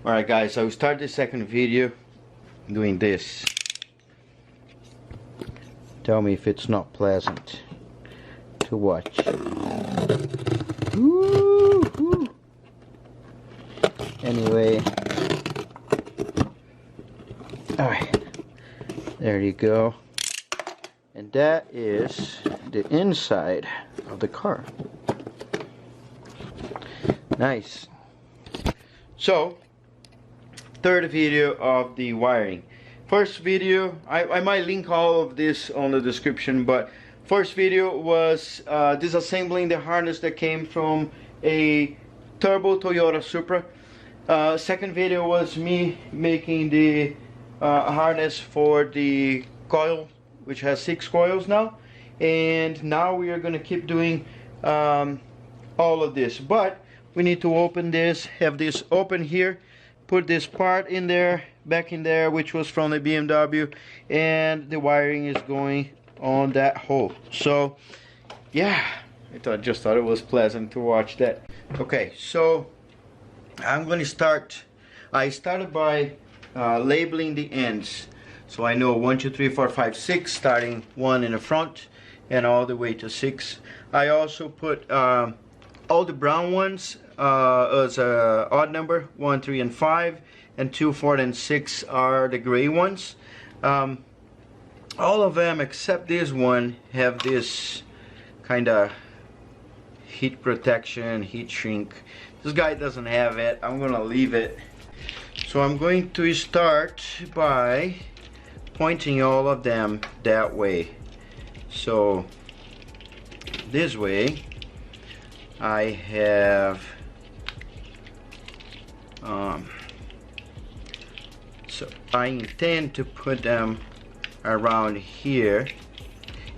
Alright guys, I will start the second video doing this. Tell me if it's not pleasant to watch. Woo-hoo. Anyway, alright, there you go. And that is the inside of the car. Nice. So, third video of the wiring. First video, I might link all of this on the description, but first video was disassembling the harness that came from a turbo Toyota Supra. Second video was me making the harness for the coil, which has 6 coils now. And now we are going to keep doing all of this, but we need to open this, have this open here, put this part in there, back in there, which was from the BMW, and the wiring is going on that hole. So yeah, just thought it was pleasant to watch that. Okay, so I'm going to start. I started by labeling the ends, so I know 1 2 3 4 5 6, starting 1 in the front and all the way to 6. I also put all the brown ones as a odd number, 1 3 and 5, and 2 4 and 6 are the gray ones. All of them except this one have this kind of heat protection, heat shrink. This guy doesn't have it. I'm gonna leave it. So I'm going to start by pointing all of them that way. So this way I have so I intend to put them around here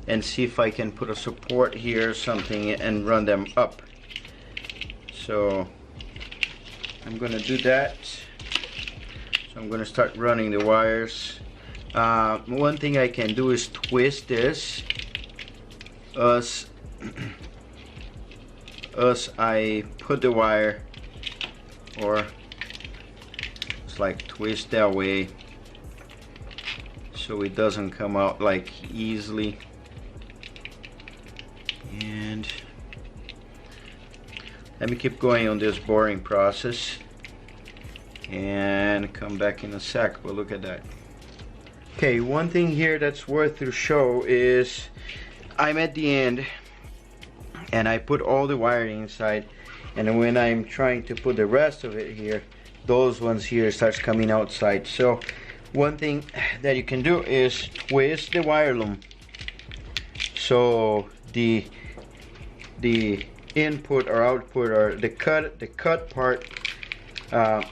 and see if I can put a support here or something and run them up. So I'm gonna do that. So I'm gonna start running the wires. One thing I can do is twist this as I put the wire, or it's like twist that way so it doesn't come out like easily. And let me keep going on this boring process and come back in a sec. But look at that. Okay, one thing here that's worth to show is I'm at the end and I put all the wiring inside, and when I'm trying to put the rest of it here, those ones here starts coming outside. So one thing that you can do is twist the wire loom so the input or output or the cut part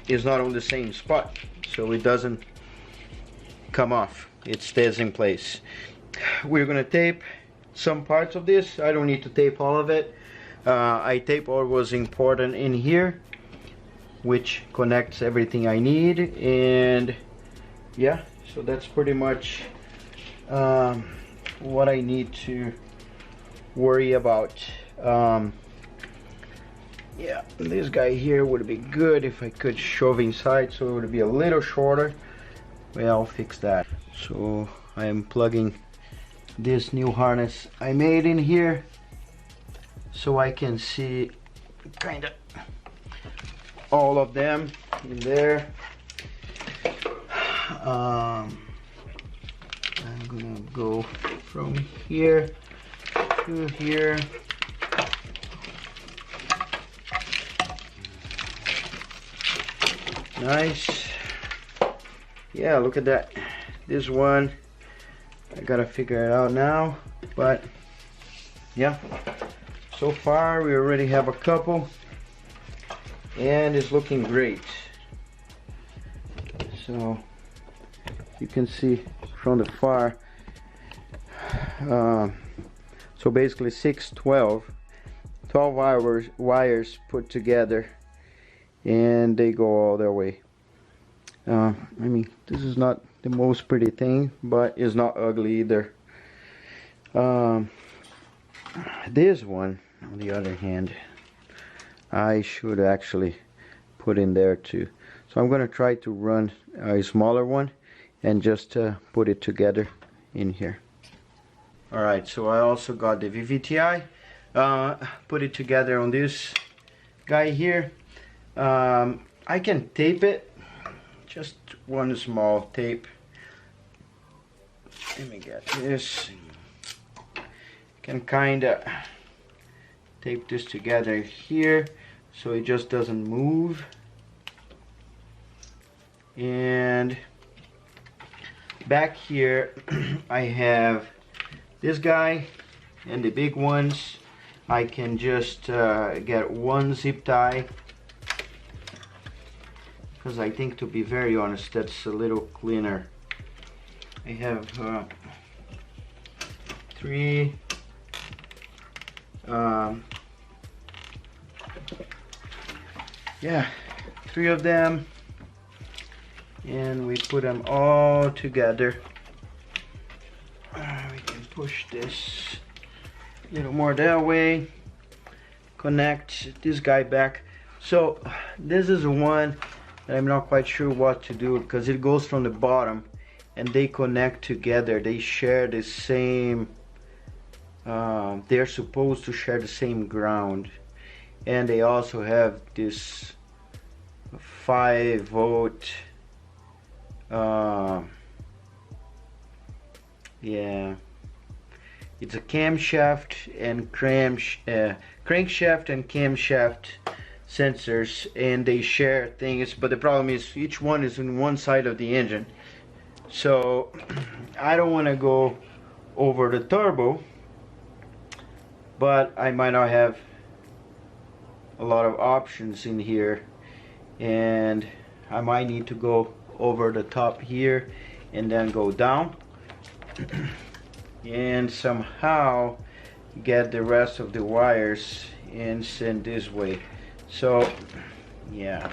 is not on the same spot, so it doesn't come off, it stays in place. We're gonna tape some parts of this. I don't need to tape all of it. I tape what was important in here, which connects everything I need. And yeah, so that's pretty much what I need to worry about. Yeah, this guy here would be good if I could shove inside, so it would be a little shorter. Well, I'll fix that. So I am plugging this new harness I made in here so I can see kind of all of them in there. I'm gonna go from here to here. Nice. Yeah, look at that. This one I gotta figure it out now, but yeah, so far we already have a couple and it's looking great. So you can see from the far, so basically 12 wires put together, and they go all their way. I mean, this is not the most pretty thing, but it's not ugly either. This one, on the other hand, I should actually put in there too. So I'm gonna try to run a smaller one and just put it together in here. Alright, so I also got the VVTI, put it together on this guy here. I can tape it, just one small tape. Let me get this. Can kinda tape this together here so it just doesn't move. And back here I have this guy and the big ones. I can just get one zip tie, because I think, to be very honest, that's a little cleaner. I have three three of them, and we put them all together. We can push this a little more that way, connect this guy back. So this is one that I'm not quite sure what to do, because it goes from the bottom and they connect together. They share the same, they're supposed to share the same ground, and they also have this 5-volt yeah, it's a camshaft and crankshaft and camshaft sensors, and they share things, but the problem is each one is in one side of the engine. So I don't want to go over the turbo, but I might not have a lot of options in here, and I might need to go over the top here and then go down and somehow get the rest of the wires and send this way. So yeah,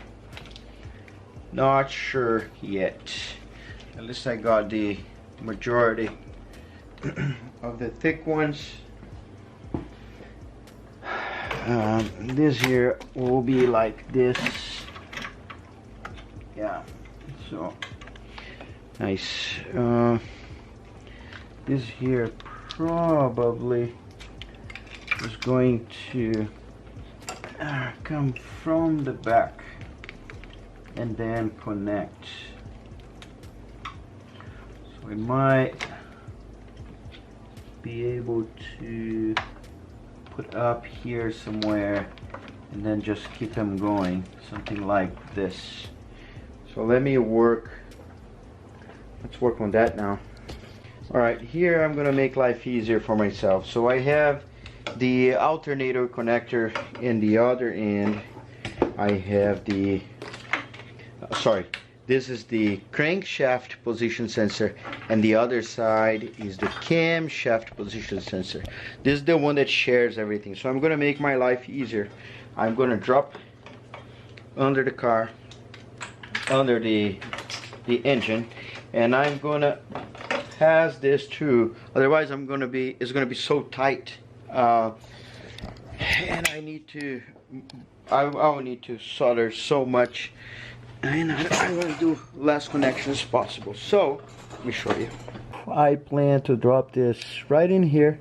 not sure yet. At least I got the majority of the thick ones. This here will be like this. Yeah, so nice. This here probably is going to come from the back and then connect. So we might be able to put up here somewhere and then just keep them going, something like this. So let's work on that now. Alright, here I'm gonna make life easier for myself. So I have the alternator connector in the other end. I have the this is the crankshaft position sensor, and the other side is the camshaft position sensor. This is the one that shares everything. So I'm gonna make my life easier. I'm gonna drop under the car, under the engine, and I'm gonna pass this through. Otherwise it's gonna be so tight, and I'll need to solder so much, and I want to do less connections as possible. So let me show you. I plan to drop this right in here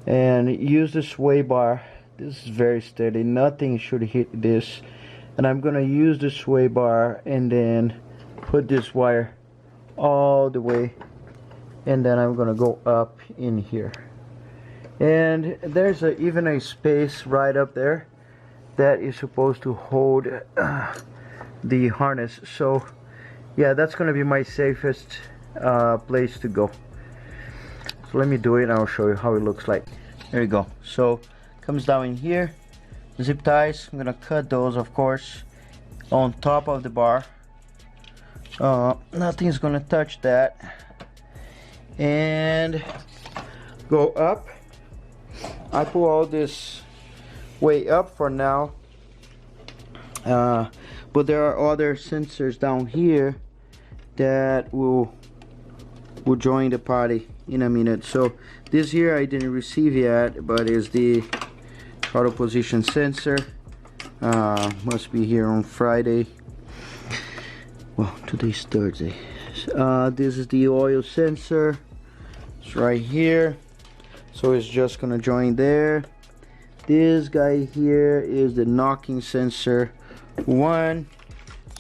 and use the sway bar. This is very steady, nothing should hit this, and I'm gonna use the sway bar and then put this wire all the way, and then I'm gonna go up in here, and there's even a space right up there that is supposed to hold the harness. So yeah, that's gonna be my safest place to go. So let me do it and I'll show you how it looks like. There you go. So comes down in here, zip ties. I'm gonna cut those, of course, on top of the bar. Nothing's gonna touch that, and go up. I pull all this way up for now, but there are other sensors down here that will join the party in a minute. So this here I didn't receive yet, but is the throttle position sensor. Must be here on Friday. well, today's Thursday. This is the oil sensor. It's right here, so it's just gonna join there. This guy here is the knocking sensor 1,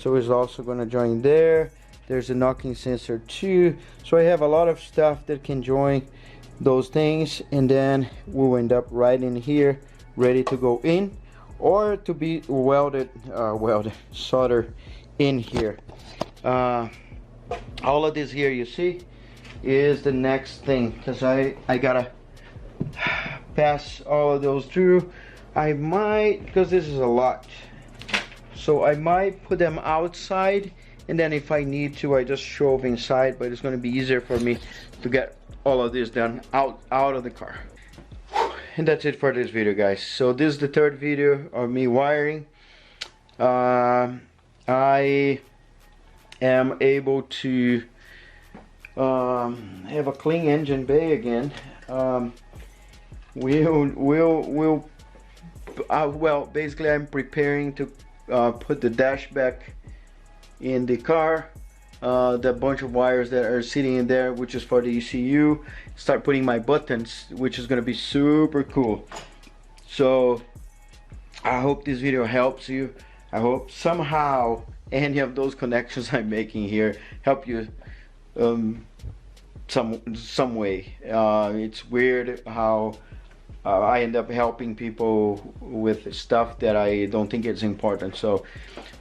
so it's also gonna join there. There's a knocking sensor 2, so I have a lot of stuff that can join those things, and then we'll end up right in here, ready to go in, or to be welded, soldered in here. All of this here, you see, is the next thing, because I gotta pass all of those through. I might, because this is a lot, so I might put them outside, and then if I need to, I just shove inside, but it's going to be easier for me to get all of this done out of the car. And that's it for this video, guys. So this is the third video of me wiring. I am able to have a clean engine bay again. Well, basically I'm preparing to put the dash back in the car. The bunch of wires that are sitting in there, which is for the ECU, start putting my buttons, which is going to be super cool. So I hope this video helps you. I hope somehow any of those connections I'm making here help you some way. It's weird how I end up helping people with stuff that I don't think it's important. So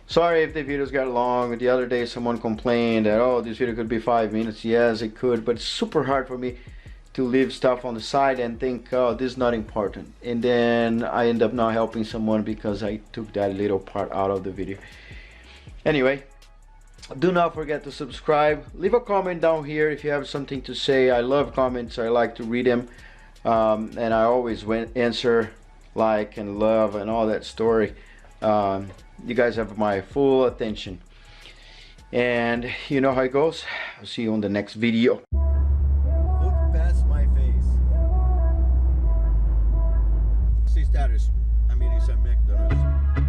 sorry if the videos got long. The other day someone complained that, oh, this video could be 5 minutes. Yes, it could, but it's super hard for me to leave stuff on the side and think, oh, this is not important, and then I end up not helping someone because I took that little part out of the video. Anyway, do not forget to subscribe. Leave a comment down here if you have something to say. I love comments. I like to read them, and I always answer, like, and love and all that story. You guys have my full attention, and you know how it goes. I'll see you on the next video. Look past my face. Si status, amiris a McDonald's.